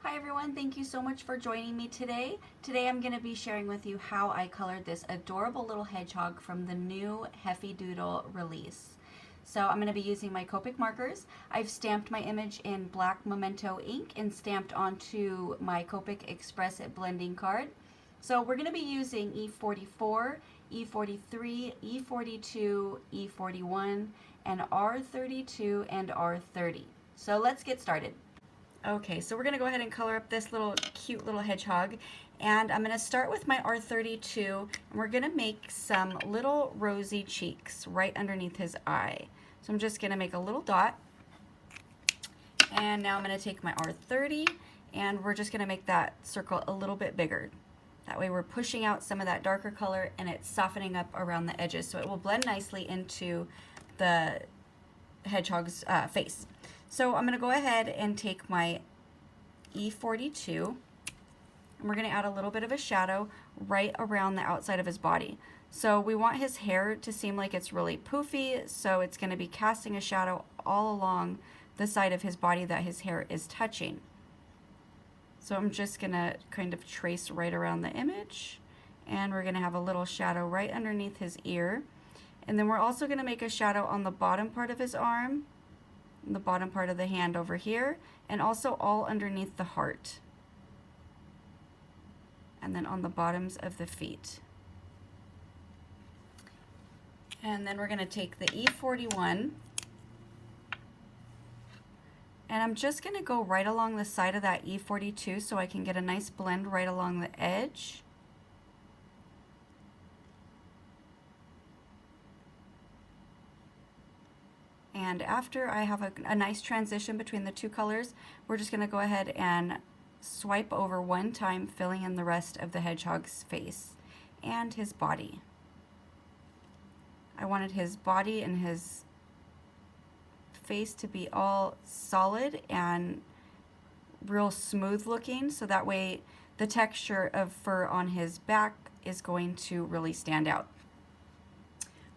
Hi everyone, thank you so much for joining me today. Today I'm going to be sharing with you how I colored this adorable little hedgehog from the new Heffy Doodle release. So I'm going to be using my Copic markers. I've stamped my image in black Memento ink and stamped onto my Copic Express It blending card. So we're going to be using E44, E43, E42, E41, and R32 and R30. So let's get started. Okay, so we're going to go ahead and color up this little cute little hedgehog, and I'm going to start with my R32, and we're going to make some little rosy cheeks right underneath his eye. So I'm just going to make a little dot, and now I'm going to take my R30 and we're just going to make that circle a little bit bigger. That way we're pushing out some of that darker color and it's softening up around the edges so it will blend nicely into the hedgehog's face. So I'm going to go ahead and take my E42 and we're going to add a little bit of a shadow right around the outside of his body. So we want his hair to seem like it's really poofy, so it's going to be casting a shadow all along the side of his body that his hair is touching. So I'm just going to kind of trace right around the image, and we're going to have a little shadow right underneath his ear. And then we're also going to make a shadow on the bottom part of his arm, the bottom part of the hand over here, and also all underneath the heart, and then on the bottoms of the feet. And then we're going to take the E41 and I'm just going to go right along the side of that E42 so I can get a nice blend right along the edge. And after I have a nice transition between the two colors, we're just going to go ahead and swipe over one time, filling in the rest of the hedgehog's face and his body. I wanted his body and his face to be all solid and real smooth looking, so that way the texture of fur on his back is going to really stand out.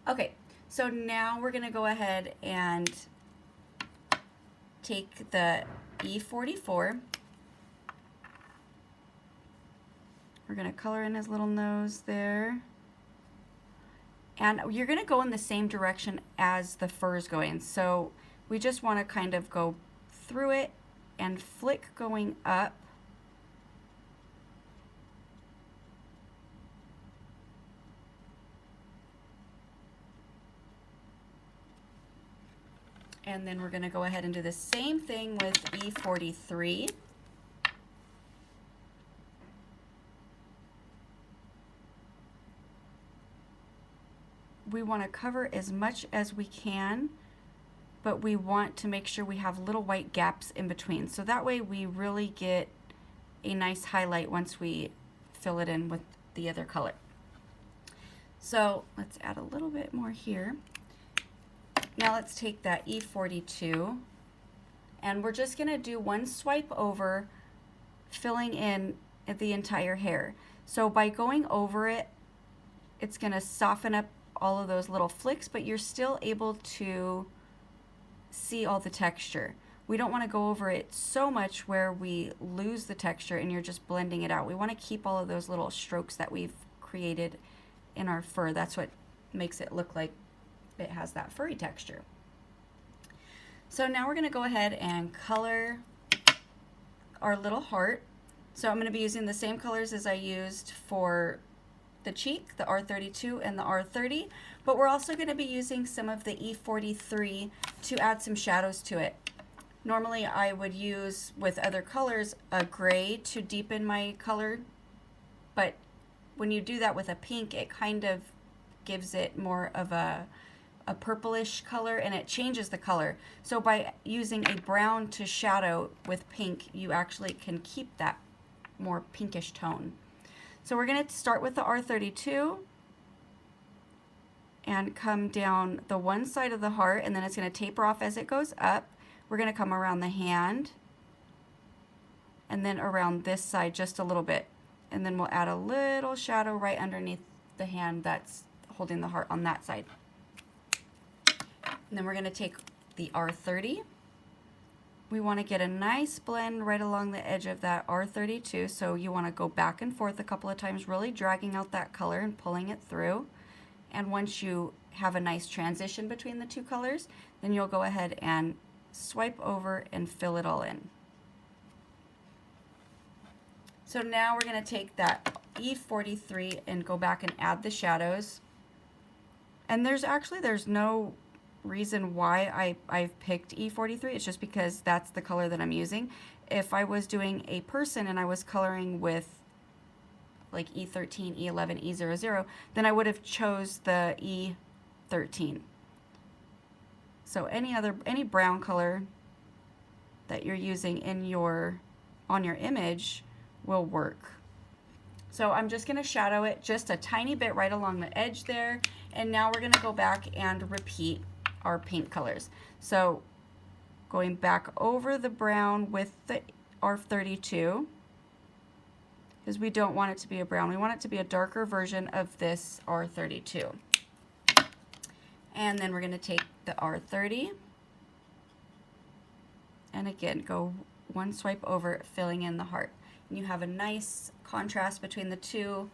Okay. So now we're going to go ahead and take the E44. We're going to color in his little nose there. And you're going to go in the same direction as the fur is going. So we just want to kind of go through it and flick going up. And then we're going to go ahead and do the same thing with E43. We want to cover as much as we can, but we want to make sure we have little white gaps in between. So that way we really get a nice highlight once we fill it in with the other color. So let's add a little bit more here. Now let's take that E42 and we're just going to do one swipe over, filling in the entire hair. So by going over it, it's going to soften up all of those little flicks, but you're still able to see all the texture. We don't want to go over it so much where we lose the texture and you're just blending it out. We want to keep all of those little strokes that we've created in our fur. That's what makes it look like it has that furry texture. So now we're going to go ahead and color our little heart. So I'm going to be using the same colors as I used for the cheek, the R32 and the R30, but we're also going to be using some of the E43 to add some shadows to it. Normally I would use, with other colors, a gray to deepen my color, but when you do that with a pink, it kind of gives it more of a purplish color and it changes the color. So by using a brown to shadow with pink, you actually can keep that more pinkish tone. So we're going to start with the R32 and come down the one side of the heart, and then it's going to taper off as it goes up. We're going to come around the hand and then around this side just a little bit, and then we'll add a little shadow right underneath the hand that's holding the heart on that side. And then we're going to take the R30 we want to get a nice blend right along the edge of that R32, so you want to go back and forth a couple of times, really dragging out that color and pulling it through. And once you have a nice transition between the two colors, then you'll go ahead and swipe over and fill it all in. So now we're going to take that E43 and go back and add the shadows. And there's no reason why I've picked E43. It's just because that's the color that I'm using. If I was doing a person and I was coloring with like E13, E11, E00, then I would have chose the E13. So any brown color that you're using in on your image will work. So I'm just going to shadow it just a tiny bit right along the edge there, and now we're going to go back and repeat our paint colors. So going back over the brown with the R32, because we don't want it to be a brown, we want it to be a darker version of this R32. And then we're going to take the R30 and again go one swipe over, filling in the heart. And you have a nice contrast between the two,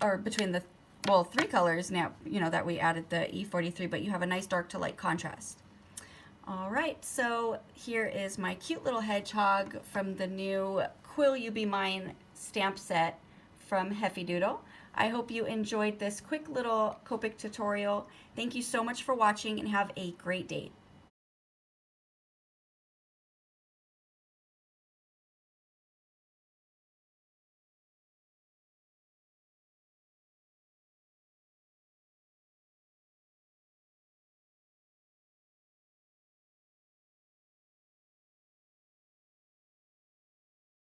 or between the, well, three colors now, you know, that we added the E43, but you have a nice dark to light contrast. All right, so here is my cute little hedgehog from the new Quill You Be Mine stamp set from Heffy Doodle. I hope you enjoyed this quick little Copic tutorial. Thank you so much for watching and have a great day.